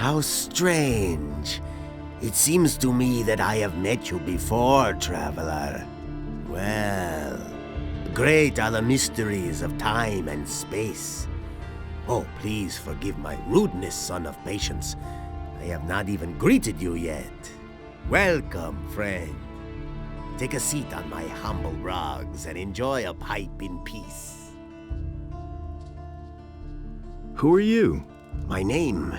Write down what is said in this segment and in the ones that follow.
How strange. It seems to me that I have met you before, traveler. Well, great are the mysteries of time and space. Oh, please forgive my rudeness, son of patience. I have not even greeted you yet. Welcome, friend. Take a seat on my humble rugs and enjoy a pipe in peace. Who are you? My name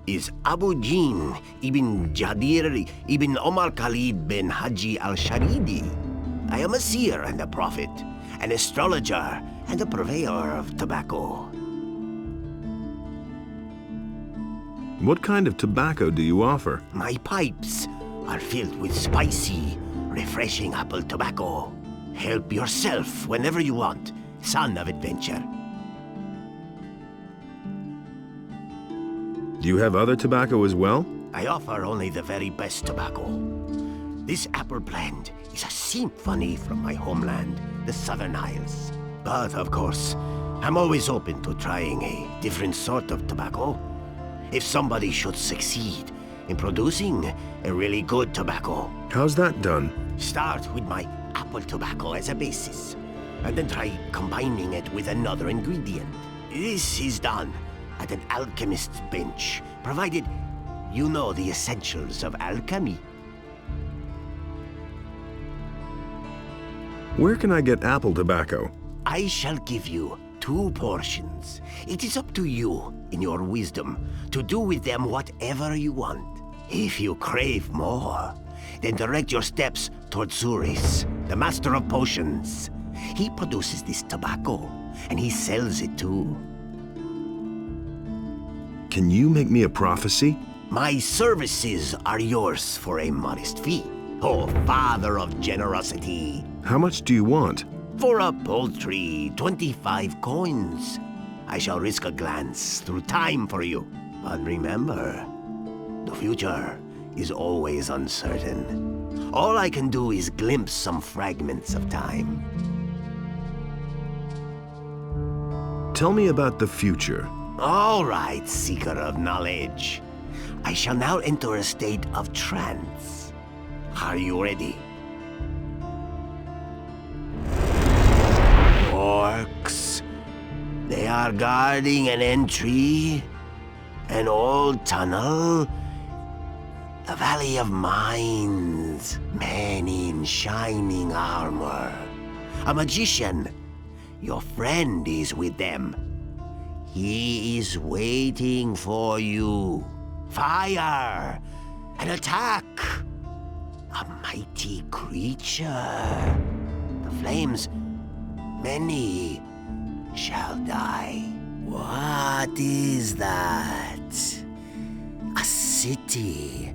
is Abu Jin ibn Jadir ibn Omar Khalid bin Haji al-Sharidi. I am a seer and a prophet, an astrologer and a purveyor of tobacco. What kind of tobacco do you offer? My pipes are filled with spicy, refreshing apple tobacco. Help yourself whenever you want, son of adventure. Do you have other tobacco as well? I offer only the very best tobacco. This apple blend is a symphony from my homeland, the Southern Isles. But, of course, I'm always open to trying a different sort of tobacco. If somebody should succeed in producing a really good tobacco. How's that done? Start with my apple tobacco as a basis, and then try combining it with another ingredient. This is done at an alchemist's bench, provided you know the essentials of alchemy. Where can I get apple tobacco? I shall give you 2 portions. It is up to you, in your wisdom, to do with them whatever you want. If you crave more, then direct your steps toward Zuris, the master of potions. He produces this tobacco, and he sells it too. Can you make me a prophecy? My services are yours for a modest fee. Oh, father of generosity. How much do you want? For a paltry 25 coins. I shall risk a glance through time for you. But remember, the future is always uncertain. All I can do is glimpse some fragments of time. Tell me about the future. All right, seeker of knowledge. I shall now enter a state of trance. Are you ready? Orcs. They are guarding an entry, an old tunnel, a valley of mines, men in shining armor. A magician. Your friend is with them. He is waiting for you. Fire! An attack! A mighty creature. The flames, many shall die. What is that? A city.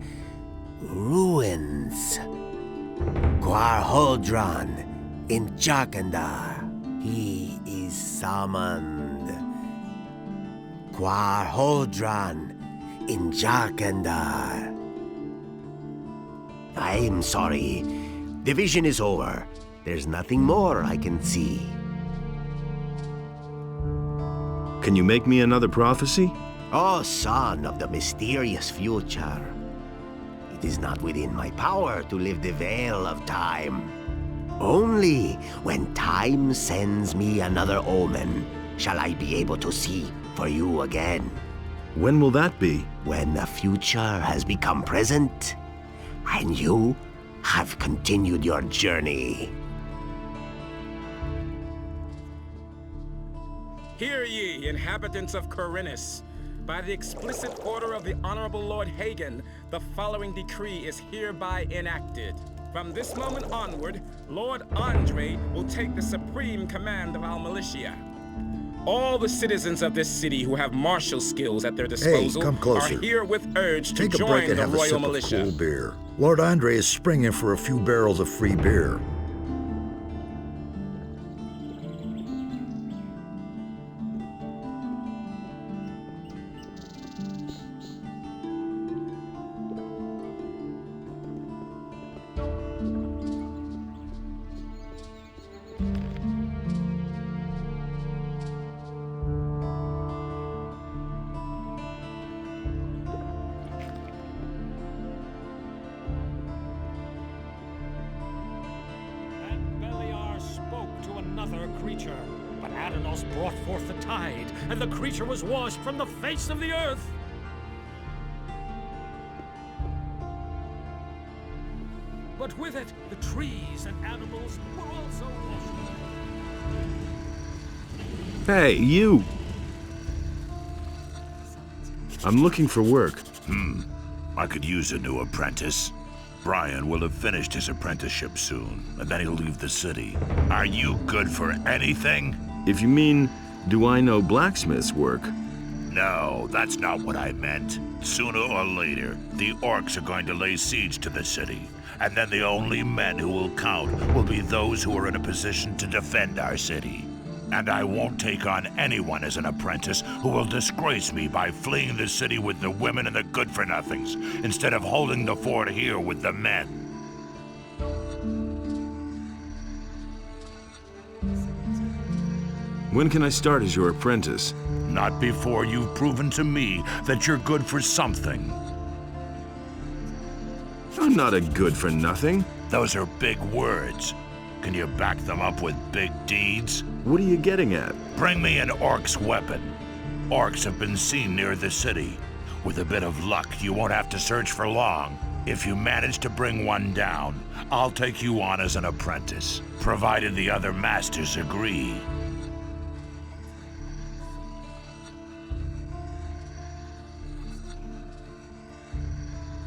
Ruins. Quarhodron in Jarkandar. He is summoned. Quarhodron in Jarkandar. I'm sorry. The vision is over. There's nothing more I can see. Can you make me another prophecy? Oh, son of the mysterious future. It is not within my power to lift the veil of time. Only when time sends me another omen shall I be able to see for you again. When will that be? When the future has become present, and you have continued your journey. Hear ye, inhabitants of Khorinis. By the explicit order of the Honorable Lord Hagen, the following decree is hereby enacted. From this moment onward, Lord Andre will take the supreme command of our militia. All the citizens of this city who have martial skills at their disposal are herewith urged to join the Royal Militia. Take a break and have a sip of cool beer. Lord Andre is springing for a few barrels of free beer. another creature. But Adanos brought forth the tide, and the creature was washed from the face of the earth. But with it, the trees and animals were also washed. Hey, you! I'm looking for work. I could use a new apprentice. Brian will have finished his apprenticeship soon, and then he'll leave the city. Are you good for anything? If you mean, do I know blacksmith's work? No, that's not what I meant. Sooner or later, the orcs are going to lay siege to the city, and then the only men who will count will be those who are in a position to defend our city. And I won't take on anyone as an apprentice who will disgrace me by fleeing the city with the women and the good-for-nothings, instead of holding the fort here with the men. When can I start as your apprentice? Not before you've proven to me that you're good for something. I'm not a good-for-nothing. Those are big words. Can you back them up with big deeds? What are you getting at? Bring me an orc's weapon. Orcs have been seen near the city. With a bit of luck, you won't have to search for long. If you manage to bring one down, I'll take you on as an apprentice, provided the other masters agree.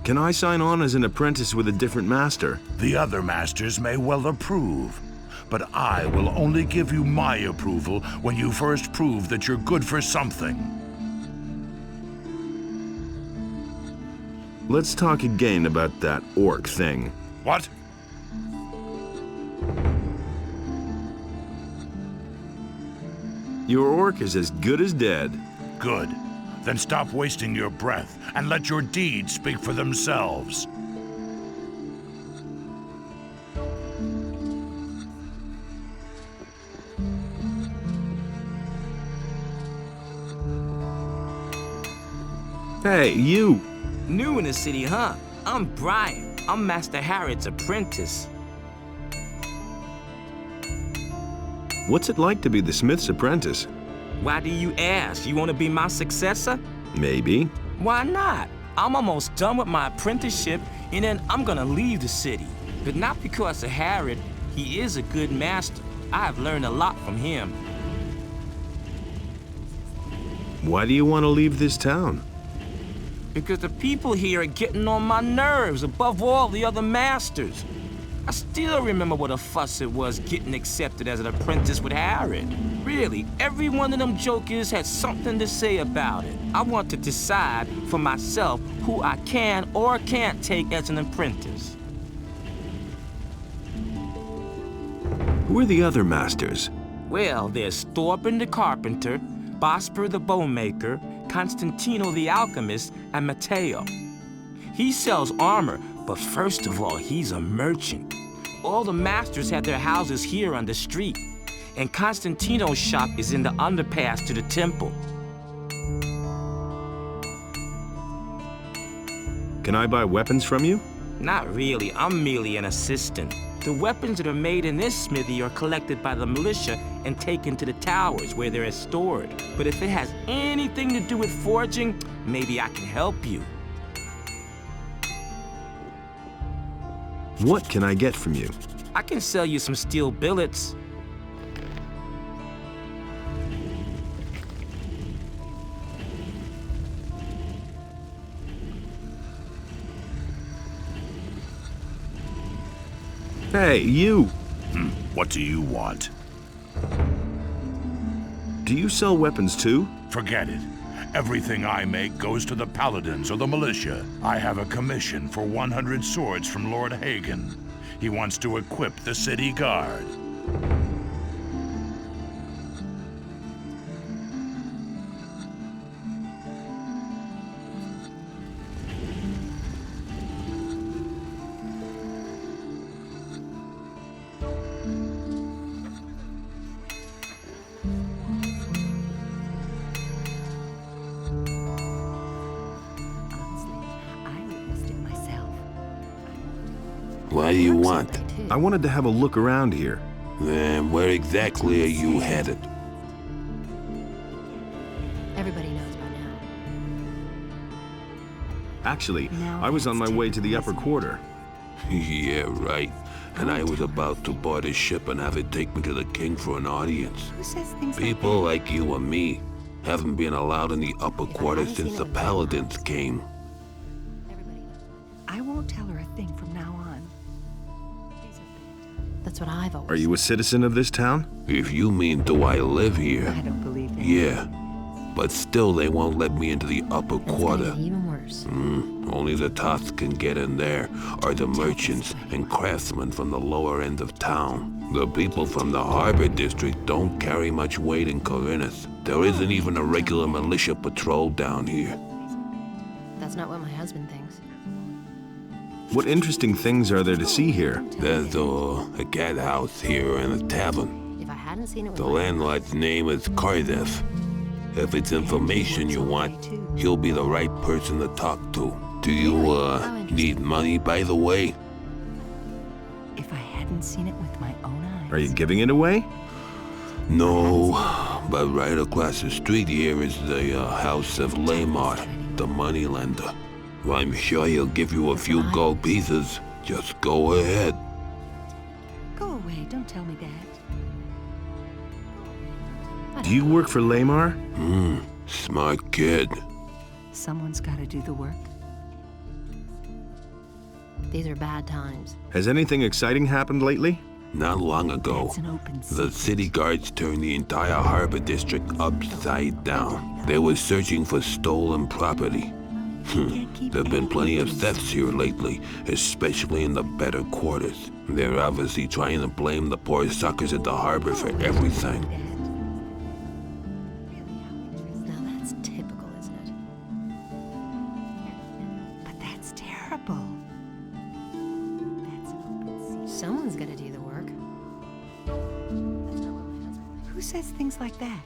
Can I sign on as an apprentice with a different master? The other masters may well approve, but I will only give you my approval when you first prove that you're good for something. Let's talk again about that orc thing. What? Your orc is as good as dead. Good. Then stop wasting your breath and let your deeds speak for themselves. Hey, you! New in the city, huh? I'm Brian. I'm Master Harrod's apprentice. What's it like to be the smith's apprentice? Why do you ask? You want to be my successor? Maybe. Why not? I'm almost done with my apprenticeship, and then I'm gonna leave the city. But not because of Harrod. He is a good master. I've learned a lot from him. Why do you want to leave this town? Because the people here are getting on my nerves above all the other masters. I still remember what a fuss it was getting accepted as an apprentice with Harrod. Really, every one of them jokers had something to say about it. I want to decide for myself who I can or can't take as an apprentice. Who are the other masters? Well, there's Thorben the carpenter, Bosper the bowmaker, Constantino the alchemist, and Matteo. He sells armor, but first of all, he's a merchant. All the masters have their houses here on the street, and Constantino's shop is in the underpass to the temple. Can I buy weapons from you? Not really, I'm merely an assistant. The weapons that are made in this smithy are collected by the militia and taken to the towers where they're stored. But if it has anything to do with forging, maybe I can help you. What can I get from you? I can sell you some steel billets. Hey, you! What do you want? Do you sell weapons too? Forget it. Everything I make goes to the paladins or the militia. I have a commission for 100 swords from Lord Hagen. He wants to equip the city guard. What do you want? I wanted to have a look around here. Then where exactly are you headed? Everybody knows by now. Actually, I was on my way to the upper quarter. Yeah, right. And I was about to board a ship and have it take me to the king for an audience. Who says things People like like you and me haven't been allowed in the upper quarter since the paladins came. Everybody knows. that? I won't tell her a thing from now on. That's what I've always Are you a citizen of this town? If you mean do I live here? I don't believe that. Yeah. But still they won't let me into the upper It's gonna quarter. get even worse. Only the Toths can get in there, or the merchants and craftsmen from the lower end of town. The people from the harbor district don't carry much weight in Khorinis. There isn't even a regular militia patrol down here. That's not what my husband thinks. What interesting things are there to see here? There's a cat house here and a tavern. If I hadn't seen it with The my landlord's name is Khorinis. If it's information you want, he'll be the right person to talk to. Do you, need money, by the way? If I hadn't seen it with my own eyes. Are you giving it away? No, but right across the street here is the house of Lamar, the moneylender. I'm sure he'll give you a few gold pieces. Just go ahead. Go away, don't tell me that. Do you work for Lamar? Smart kid. Someone's got to do the work. These are bad times. Has anything exciting happened lately? Not long ago, It's an open the city guards turned the entire harbor district upside down. They were searching for stolen property. There've been plenty of thefts here lately, especially in the better quarters. They're obviously trying to blame the poor suckers at the harbor for everything. Now that's typical, isn't it? But that's terrible. That's an open secret. Someone's gonna do the work. That's not what my husband thinks. Who says things like that?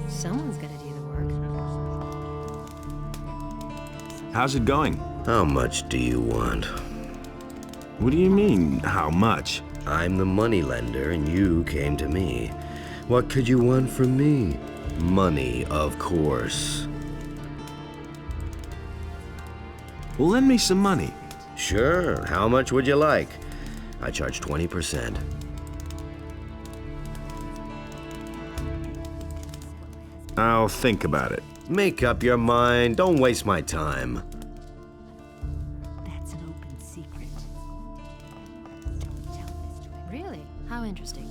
Someone's gonna do the work. How's it going? How much do you want? What do you mean, how much? I'm the moneylender and you came to me. What could you want from me? Money, of course. Well, lend me some money. Sure, how much would you like? I charge 20%. I'll think about it. Make up your mind, don't waste my time. That's an open secret. Don't tell this to anyone. Really? How interesting.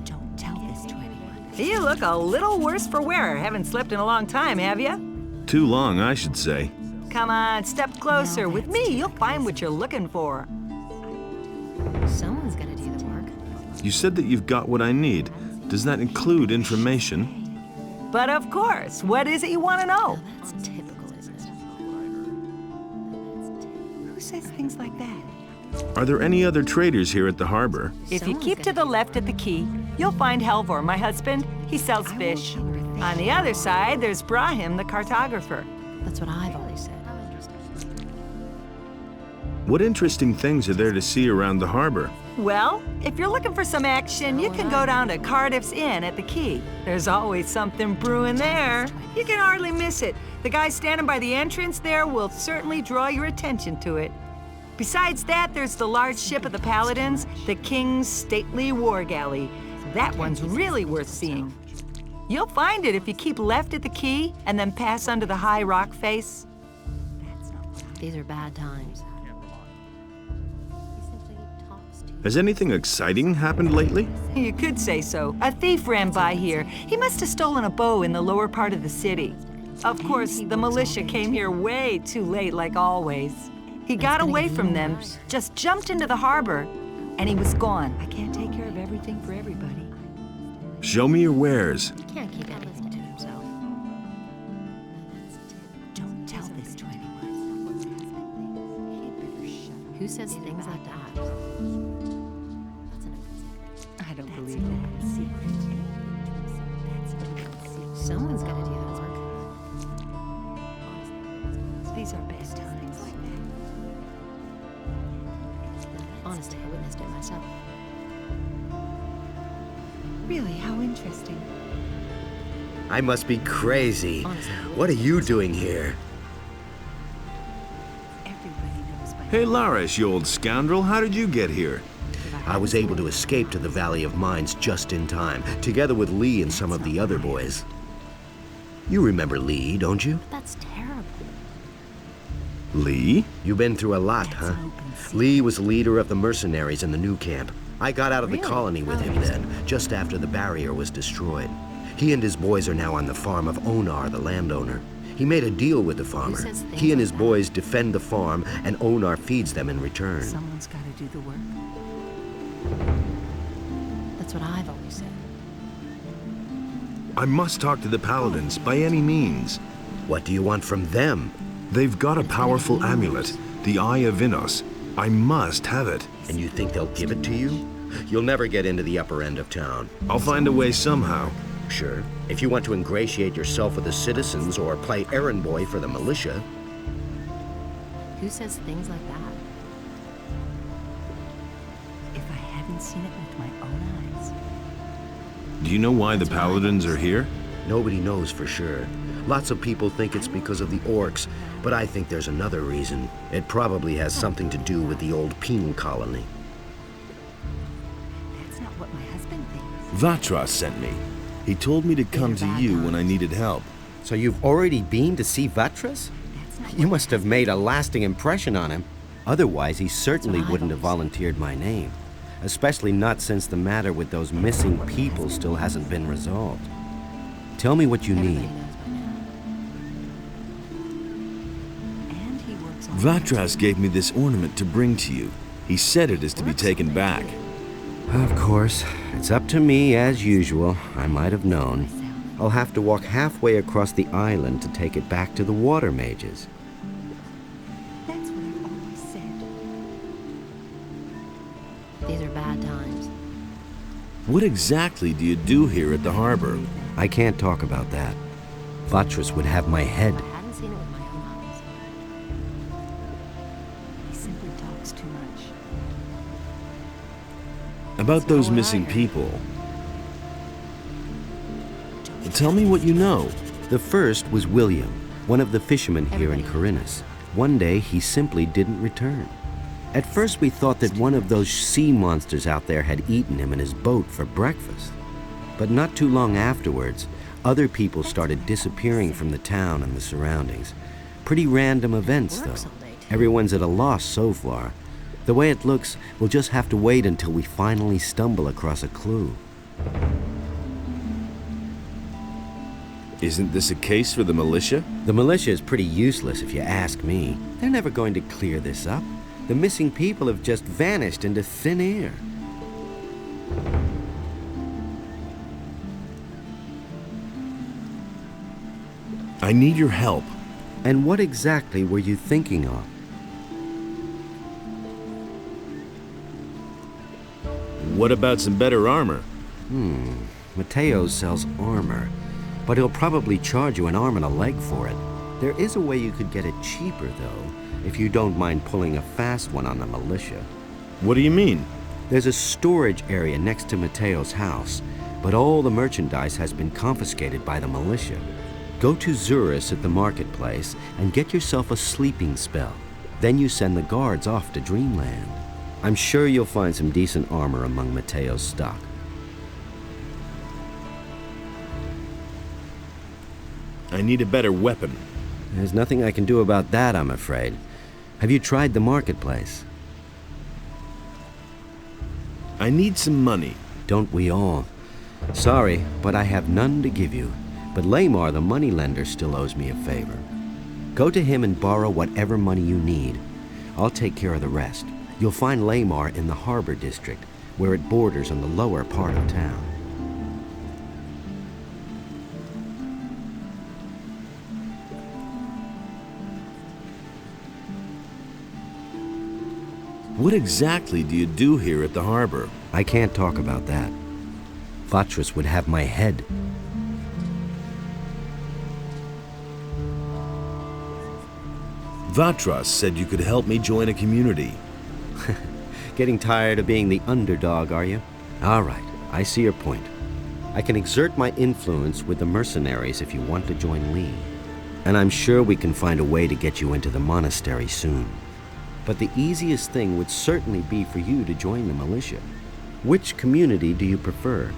Don't tell this to anyone. You look a little worse for wear. Haven't slept in a long time, have you? Too long, I should say. Come on, step closer. With me, you'll find what you're looking for. Someone's gonna do the work. You said that you've got what I need. Does that include information? But of course, what is it you want to know? Now that's typical, isn't it? Who says things like that? Are there any other traders here at the harbor? If you Someone's keep to gonna the do left at the quay, you'll find Helvor, my husband. He sells fish. On the other side, there's Brahim, the cartographer. That's what I've always said. What interesting things are there to see around the harbor? Well, if you're looking for some action, you can go down to Cardiff's Inn at the quay. There's always something brewing there. You can hardly miss it. The guy standing by the entrance there will certainly draw your attention to it. Besides that, there's the large ship of the Paladins, the King's stately war galley. That one's really worth seeing. You'll find it if you keep left at the quay and then pass under the high rock face. These are bad times. He simply talks to you. Has anything exciting happened lately? You could say so. A thief ran by here. He must have stolen a bow in the lower part of the city. Of course, the militia came here way too late, like always. He got away from them, just jumped into the harbor, and he was gone. I can't take care of everything for everybody. Show me your wares. He can't keep anything to himself. Don't tell this to anyone. Who says things like that? That's an open secret. I don't That's believe an that. open secret. That's an open secret. Someone's gonna do the work. These are bad times. Honestly, I witnessed it myself. Really, how interesting. I must be crazy. What are you doing here? Everybody knows by Hey, Larish, you old scoundrel, how did you get here? I was able to escape to the Valley of Mines just in time, together with Lee and some of the other boys. You remember Lee, don't you? That's terrible. Lee? You've been through a lot, huh? Lee was the leader of the mercenaries in the new camp. I got out of the colony with him then, just after the barrier was destroyed. He and his boys are now on the farm of Onar, the landowner. He made a deal with the farmer. He and his boys defend the farm, and Onar feeds them in return. someone's got to do the work. That's what I've always said. I must talk to the Paladins, by any means. What do you want from them? They've got a powerful amulet, the Eye of Innos. I must have it. And you think they'll give it to you? You'll never get into the upper end of town. I'll find a way somehow. Sure, if you want to ingratiate yourself with the citizens or play errand boy for the militia. Who says things like that? If I hadn't seen it with my own eyes. Do you know why the Paladins are here? Nobody knows for sure. Lots of people think it's because of the orcs, but I think there's another reason. It probably has something to do with the old penal colony. That's not what my husband thinks. Vatras sent me. He told me to come to you when I needed help. So you've already been to see Vatras? You must have made a lasting impression on him. Otherwise, he certainly wouldn't have volunteered my name. Especially not since the matter with those missing people still hasn't been resolved. Tell me what you need. And he works on Vatras gave me this ornament to bring to you. He said it is to be taken back. Of course. It's up to me, as usual. I might have known. I'll have to walk halfway across the island to take it back to the water mages. That's what I've always said. These are bad times. What exactly do you do here at the harbor? I can't talk about that. Vatras would have my head. I hadn't seen it with my own eyes. He simply talks too much. About those missing people. Tell me what you know. The first was William, one of the fishermen here in Khorinis. One day, he simply didn't return. At first, we thought that one of those sea monsters out there had eaten him in his boat for breakfast. But not too long afterwards, other people started disappearing from the town and the surroundings. Pretty random events, though. Everyone's at a loss so far. The way it looks, we'll just have to wait until we finally stumble across a clue. Isn't this a case for the militia? The militia is pretty useless if you ask me. They're never going to clear this up. The missing people have just vanished into thin air. I need your help. And what exactly were you thinking of? What about some better armor? Mateo sells armor, but he'll probably charge you an arm and a leg for it. There is a way you could get it cheaper, though, if you don't mind pulling a fast one on the militia. What do you mean? There's a storage area next to Mateo's house, but all the merchandise has been confiscated by the militia. Go to Zurus at the marketplace and get yourself a sleeping spell. Then you send the guards off to Dreamland. I'm sure you'll find some decent armor among Mateo's stock. I need a better weapon. There's nothing I can do about that, I'm afraid. Have you tried the marketplace? I need some money. Don't we all? Sorry, but I have none to give you. But Lamar, the moneylender, still owes me a favor. Go to him and borrow whatever money you need. I'll take care of the rest. You'll find Lamar in the harbor district, where it borders on the lower part of town. What exactly do you do here at the harbor? I can't talk about that. Vatras would have my head. Vatras said you could help me join a community. Getting tired of being the underdog, are you? All right, I see your point. I can exert my influence with the mercenaries if you want to join Lee. And I'm sure we can find a way to get you into the monastery soon. But the easiest thing would certainly be for you to join the militia. Which community do you prefer?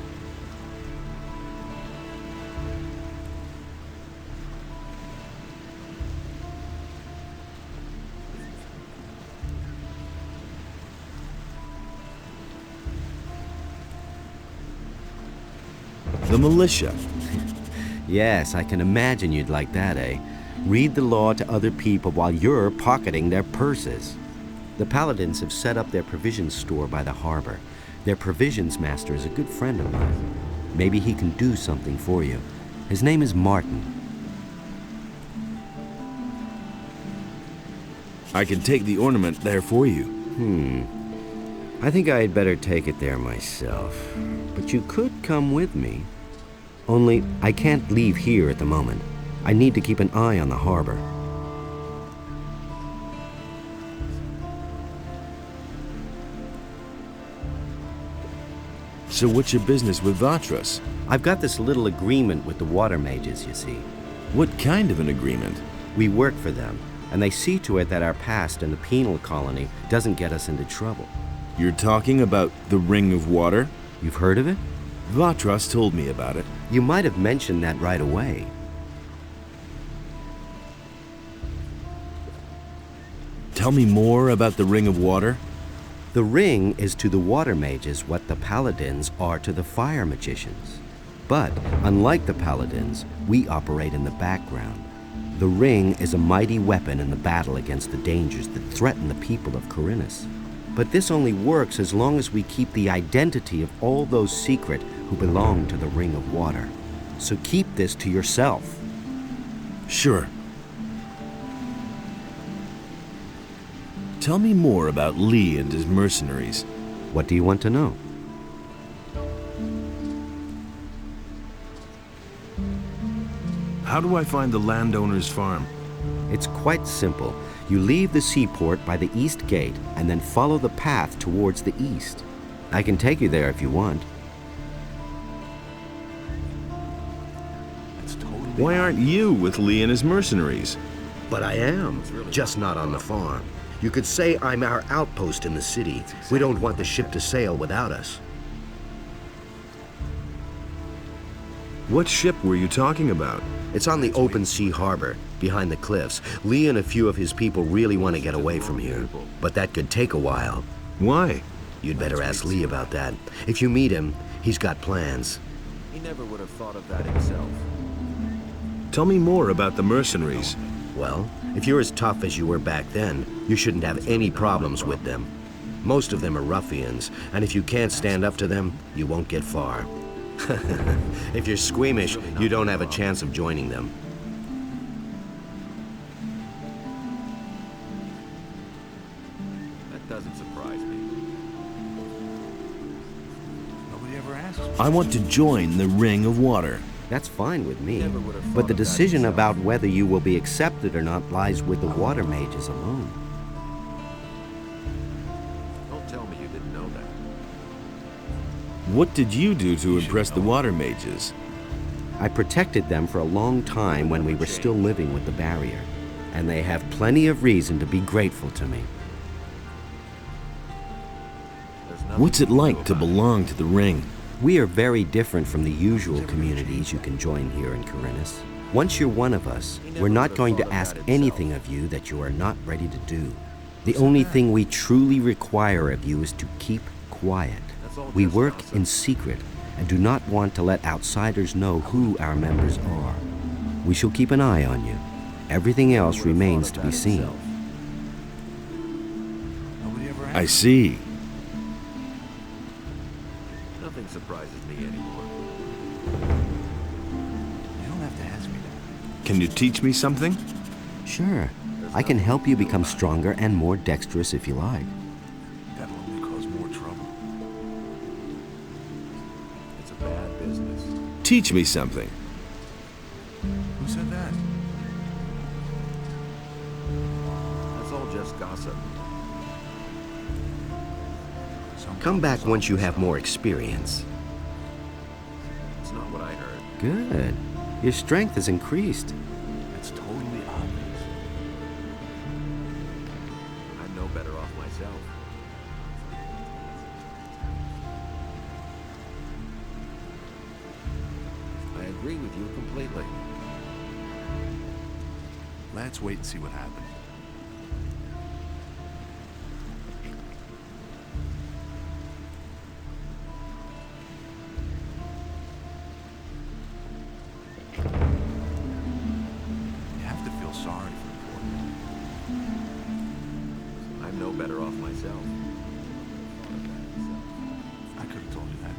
The militia. Yes, I can imagine you'd like that, eh? Read the law to other people while you're pocketing their purses. The Paladins have set up their provisions store by the harbor. Their provisions master is a good friend of mine. Maybe he can do something for you. His name is Martin. I can take the ornament there for you. I think I'd better take it there myself. But you could come with me. Only, I can't leave here at the moment. I need to keep an eye on the harbor. So what's your business with Vatras? I've got this little agreement with the water mages, you see. What kind of an agreement? We work for them, and they see to it that our past in the penal colony doesn't get us into trouble. You're talking about the Ring of Water? You've heard of it? Vatras told me about it. You might have mentioned that right away. Tell me more about the Ring of Water. The ring is to the water mages what the paladins are to the fire magicians. But, unlike the paladins, we operate in the background. The ring is a mighty weapon in the battle against the dangers that threaten the people of Khorinis. But this only works as long as we keep the identity of all those secret who belong to the Ring of Water. So keep this to yourself. Sure. Tell me more about Lee and his mercenaries. What do you want to know? How do I find the landowner's farm? It's quite simple. You leave the seaport by the east gate and then follow the path towards the east. I can take you there if you want. Why aren't you with Lee and his mercenaries? But I am, just not on the farm. You could say I'm our outpost in the city. We don't want the ship to sail without us. What ship were you talking about? It's on the open sea harbor, behind the cliffs. Lee and a few of his people really want to get away from here, but that could take a while. Why? You'd better ask Lee about that. If you meet him, he's got plans. He never would have thought of that himself. Tell me more about the mercenaries. Well, if you're as tough as you were back then, you shouldn't have any problems with them. Most of them are ruffians, and if you can't stand up to them, you won't get far. If you're squeamish, you don't have a chance of joining them. That doesn't surprise me. Nobody ever asks me. I want to join the Ring of Water. That's fine with me, but the decision about whether you will be accepted or not lies with the water mages alone. Don't tell me you didn't know that. What did you do to impress the water mages? I protected them for a long time when we were still living with the barrier, and they have plenty of reason to be grateful to me. What's it like to belong to the Ring? We are very different from the usual communities you can join here in Khorinis. Once you're one of us, we're not going to ask anything of you that you are not ready to do. The only thing we truly require of you is to keep quiet. We work in secret and do not want to let outsiders know who our members are. We shall keep an eye on you. Everything else remains to be seen. I see. Nothing surprises me anymore. You don't have to ask me that. Can you teach me something? Sure. I can help you become stronger and more dexterous if you like. That'll only cause more trouble. It's a bad business. Teach me something. Who said that? That's all just gossip. Come back once you have more experience. It's not what I heard. Good. Your strength has increased. It's totally obvious. I'm no better off myself. I agree with you completely. Let's wait and see what happens. You have to feel sorry for the poor man. I'm no better off myself. I could have told you that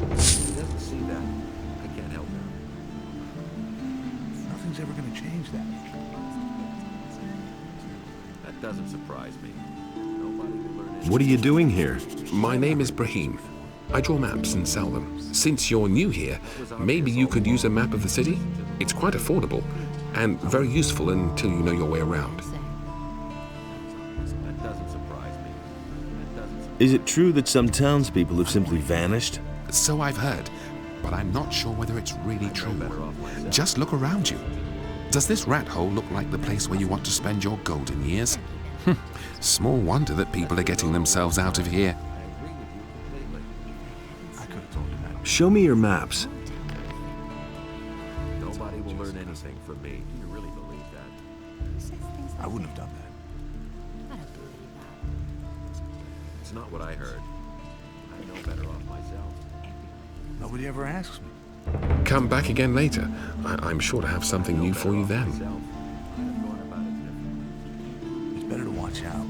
before. He doesn't see that. I can't help him. Nothing's ever going to change that. That doesn't surprise me. Nobody will learn anything. What are you doing here? My name is Brahim. I draw maps and sell them. Since you're new here, maybe you could use a map of the city? It's quite affordable and very useful until you know your way around. That doesn't surprise me. Is it true that some townspeople have simply vanished? So I've heard, but I'm not sure whether it's really true. Just look around you. Does this rat hole look like the place where you want to spend your golden years? Small wonder that people are getting themselves out of here. Show me your maps. Nobody will learn anything from me. Do you really believe that? I wouldn't have done that. It's not what I heard. I'm no better off myself. Nobody ever asks me. Come back again later. I'm sure to have something new for you then. It's better to watch out.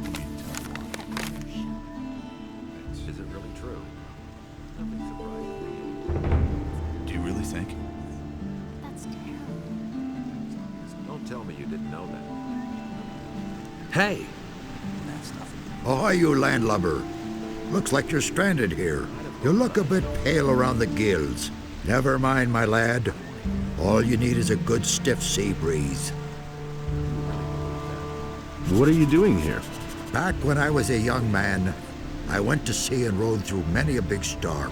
Is it really true? Nothing surprises me. Do you really think? Don't tell me you didn't know that. Hey! That's nothing. Ahoy, you landlubber. Looks like you're stranded here. You look a bit pale around the gills. Never mind, my lad. All you need is a good stiff sea breeze. What are you doing here? Back when I was a young man, I went to sea and rode through many a big storm.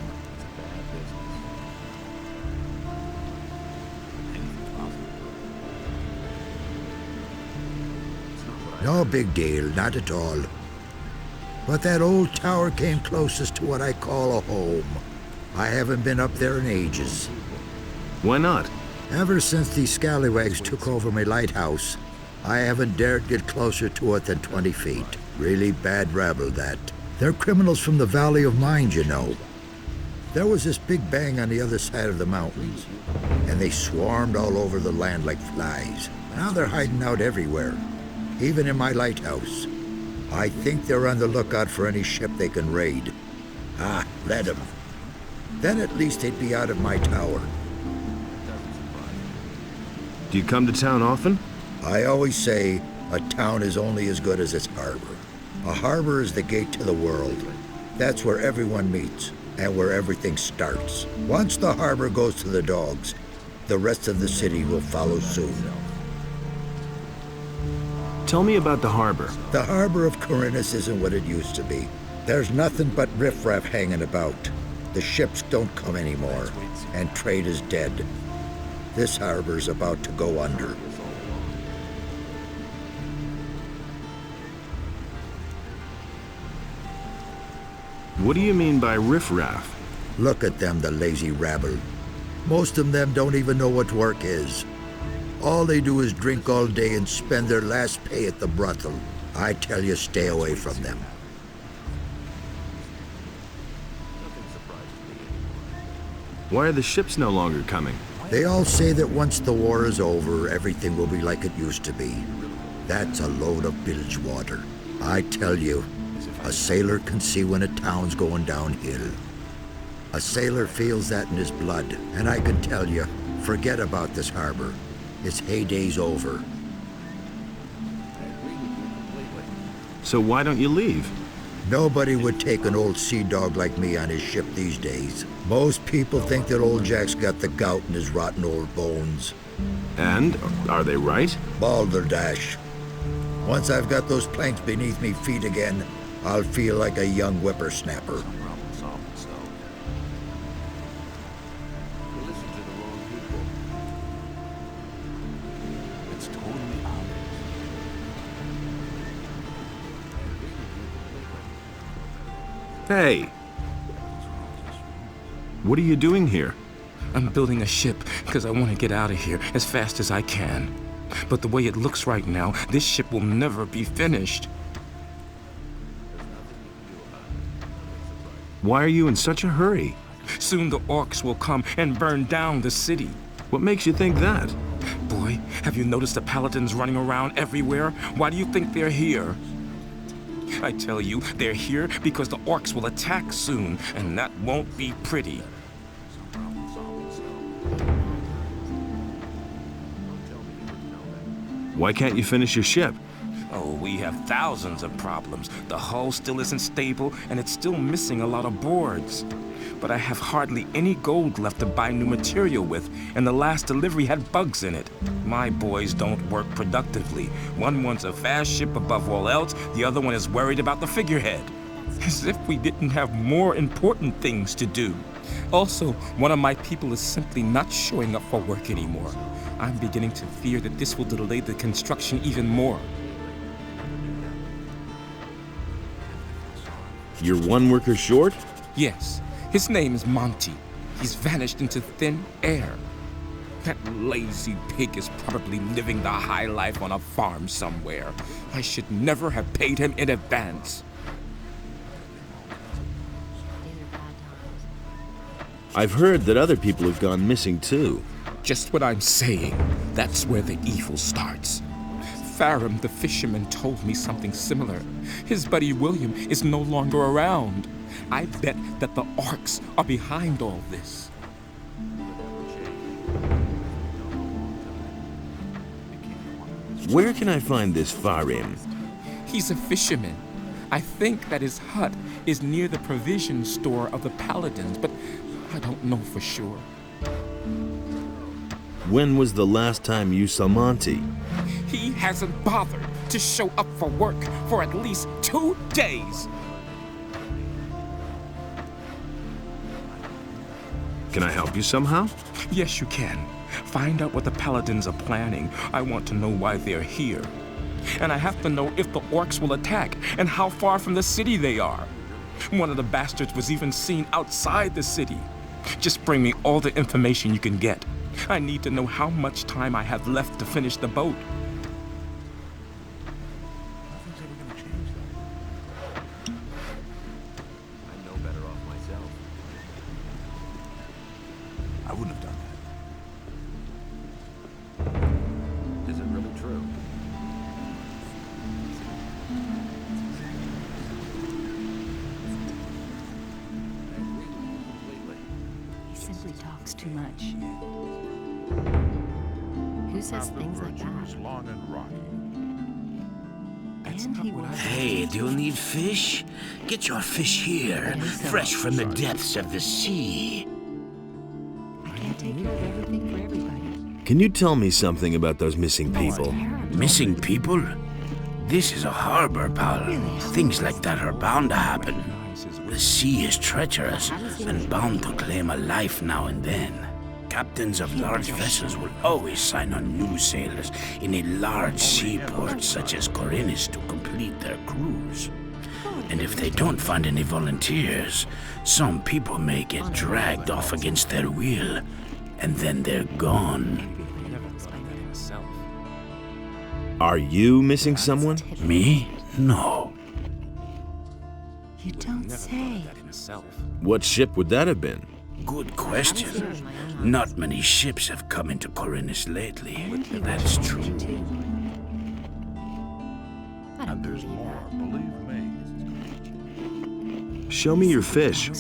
No big deal, not at all. But that old tower came closest to what I call a home. I haven't been up there in ages. Why not? Ever since these scallywags took over my lighthouse, I haven't dared get closer to it than 20 feet. Really bad rabble, that. They're criminals from the Valley of Mind, you know. There was this big bang on the other side of the mountains, and they swarmed all over the land like flies. Now they're hiding out everywhere, even in my lighthouse. I think they're on the lookout for any ship they can raid. Ah, let them. Then at least they'd be out of my tower. Do you come to town often? I always say a town is only as good as its harbor. A harbor is the gate to the world. That's where everyone meets and where everything starts. Once the harbor goes to the dogs, the rest of the city will follow soon. Tell me about the harbor. The harbor of Khorinis isn't what it used to be. There's nothing but riffraff hanging about. The ships don't come anymore, and trade is dead. This harbor's about to go under. What do you mean by riffraff? Look at them, the lazy rabble. Most of them don't even know what work is. All they do is drink all day and spend their last pay at the brothel. I tell you, stay away from them. Why are the ships no longer coming? They all say that once the war is over, everything will be like it used to be. That's a load of bilge water. I tell you, a sailor can see when a town's going downhill. A sailor feels that in his blood, and I can tell you, forget about this harbor. Its heyday's over. So why don't you leave? Nobody would take an old sea dog like me on his ship these days. Most people think that old Jack's got the gout in his rotten old bones. And? Are they right? Balderdash. Once I've got those planks beneath me feet again, I'll feel like a young whippersnapper. Hey! What are you doing here? I'm building a ship because I want to get out of here as fast as I can. But the way it looks right now, this ship will never be finished. Why are you in such a hurry? Soon the orcs will come and burn down the city. What makes you think that? Boy, have you noticed the paladins running around everywhere? Why do you think they're here? I tell you, they're here because the orcs will attack soon, and that won't be pretty. Why can't you finish your ship? Oh, we have thousands of problems. The hull still isn't stable, and it's still missing a lot of boards. But I have hardly any gold left to buy new material with, and the last delivery had bugs in it. My boys don't work productively. One wants a fast ship above all else, the other one is worried about the figurehead. As if we didn't have more important things to do. Also, one of my people is simply not showing up for work anymore. I'm beginning to fear that this will delay the construction even more. You're one worker short? Yes. His name is Monty. He's vanished into thin air. That lazy pig is probably living the high life on a farm somewhere. I should never have paid him in advance. I've heard that other people have gone missing too. Just what I'm saying. That's where the evil starts. Farum the fisherman told me something similar. His buddy William is no longer around. I bet that the orcs are behind all this. Where can I find this Farum? He's a fisherman. I think that his hut is near the provision store of the Paladins, but I don't know for sure. When was the last time you saw Monty? He hasn't bothered to show up for work for at least 2 days. Can I help you somehow? Yes, you can. Find out what the Paladins are planning. I want to know why they're here. And I have to know if the orcs will attack and how far from the city they are. One of the bastards was even seen outside the city. Just bring me all the information you can get. I need to know how much time I have left to finish the boat. I know better off myself. I wouldn't have done that. Is it really true? He simply talks too much. Who says things like that? Long and rocky. And he will. Hey, do you need fish? Get your fish here, fresh from the depths of the sea. I can't take care of everything for everybody. Can you tell me something about those missing people? Missing people? This is a harbor, pal. Things like that are bound to happen. The sea is treacherous and bound to claim a life now and then. Captains of large vessels will always sign on new sailors in a large seaport such as Khorinis to complete their cruise. And if they don't find any volunteers, some people may get dragged off against their will, and then they're gone. Are you missing someone? Me? No. You don't say. What ship would that have been? Good question. Not many ships have come into Khorinis lately. That is true. And there's more, believe me. Show me your fish.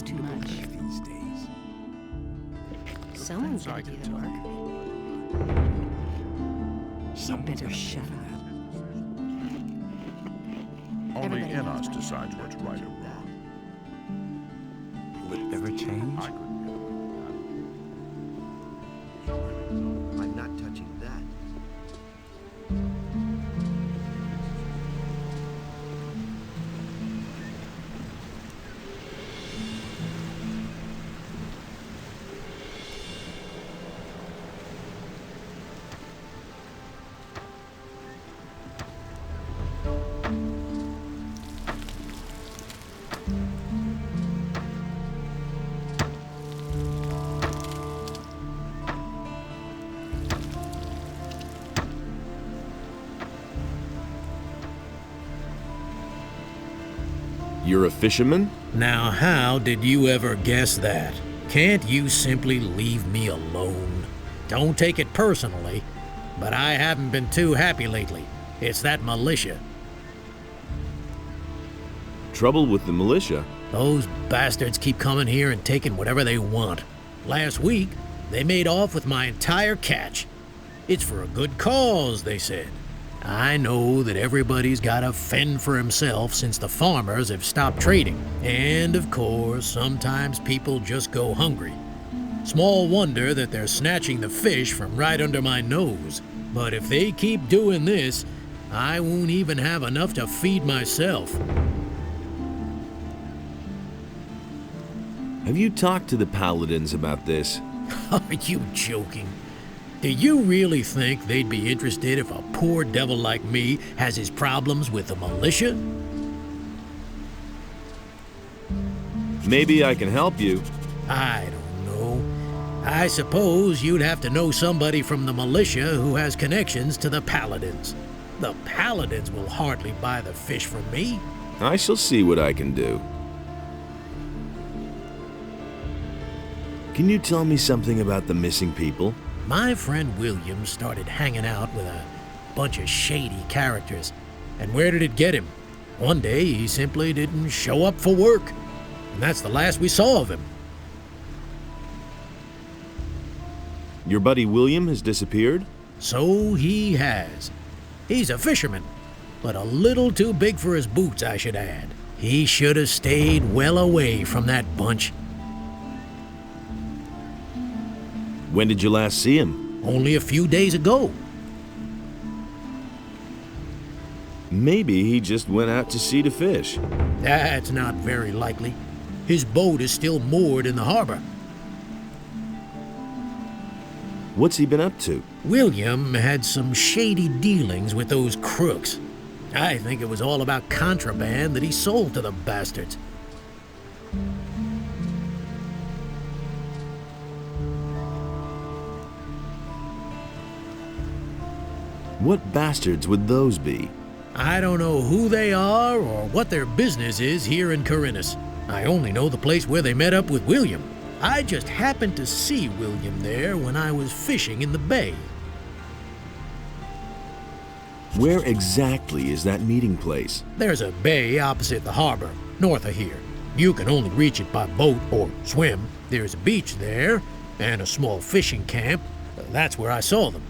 Someone's gotta do the work. You better shut up. Only in us decides what's right or wrong. Will it ever change? I'm not touching that. You're a fisherman? Now, how did you ever guess that? Can't you simply leave me alone? Don't take it personally, but I haven't been too happy lately. It's that militia. Trouble with the militia? Those bastards keep coming here and taking whatever they want. Last week, they made off with my entire catch. It's for a good cause, they said. I know that everybody's got to fend for himself since the farmers have stopped trading. And of course, sometimes people just go hungry. Small wonder that they're snatching the fish from right under my nose. But if they keep doing this, I won't even have enough to feed myself. Have you talked to the paladins about this? Are you joking? Do you really think they'd be interested if a poor devil like me has his problems with the militia? Maybe I can help you. I don't know. I suppose you'd have to know somebody from the militia who has connections to the paladins. The paladins will hardly buy the fish from me. I shall see what I can do. Can you tell me something about the missing people? My friend William started hanging out with a bunch of shady characters. And where did it get him? One day he simply didn't show up for work. And that's the last we saw of him. Your buddy William has disappeared? So he has. He's a fisherman, but a little too big for his boots, I should add. He should have stayed well away from that bunch. When did you last see him? Only a few days ago. Maybe he just went out to sea to fish. That's not very likely. His boat is still moored in the harbor. What's he been up to? William had some shady dealings with those crooks. I think it was all about contraband that he sold to the bastards. What bastards would those be? I don't know who they are or what their business is here in Khorinis. I only know the place where they met up with William. I just happened to see William there when I was fishing in the bay. Where exactly is that meeting place? There's a bay opposite the harbor, north of here. You can only reach it by boat or swim. There's a beach there and a small fishing camp. That's where I saw them.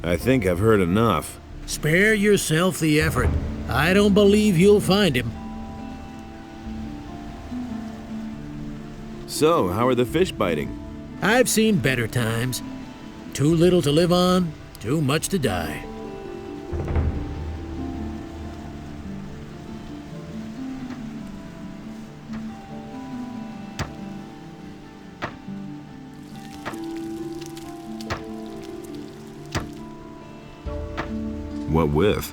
I think I've heard enough. Spare yourself the effort. I don't believe you'll find him. So, how are the fish biting? I've seen better times. Too little to live on, too much to die. What with?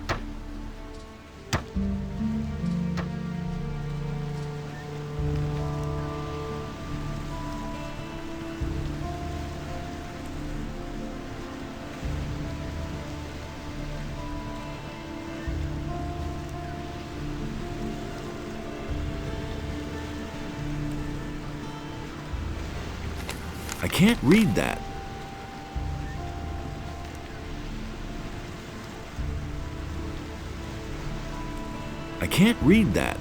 I can't read that. I can't read that.